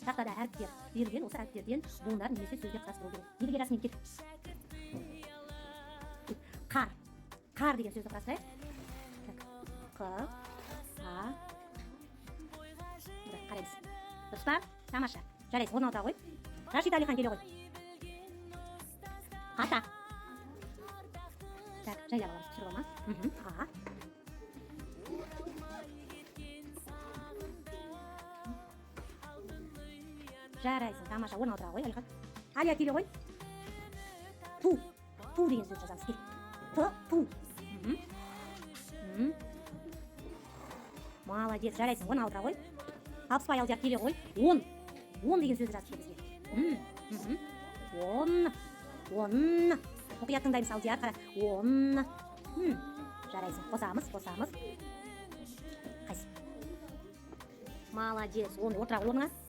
тақтада әріптер берілген, осы әріптерден буындар немесе сөздер құрастыру керек. Неге расымен кет? Қар деген сөзді құрастырайық. Қараймыз. Дұрыс па? Тамаша. Жарайсың, орын ауыра ғой. Рашид Алихан келе ғой. Ата. Так, жайлап аламыз, түсіріп алма. Жарайсың, тамаша, орын ауыра ғой, Алихан. Алия келе ғой. Ту деген сөз жазамыз. Ту. Молодец, жарайсың, орын ауыра ғой. Алпысбай Алдияр келе ғой. 10 деген сөзді жазып бізге. 10. Мұқият тыңдаймыз, Алдияр, қара. 10. Жарайсың, қосамыз. Қайсы? Молодец, 10 отыра ғой орныңа.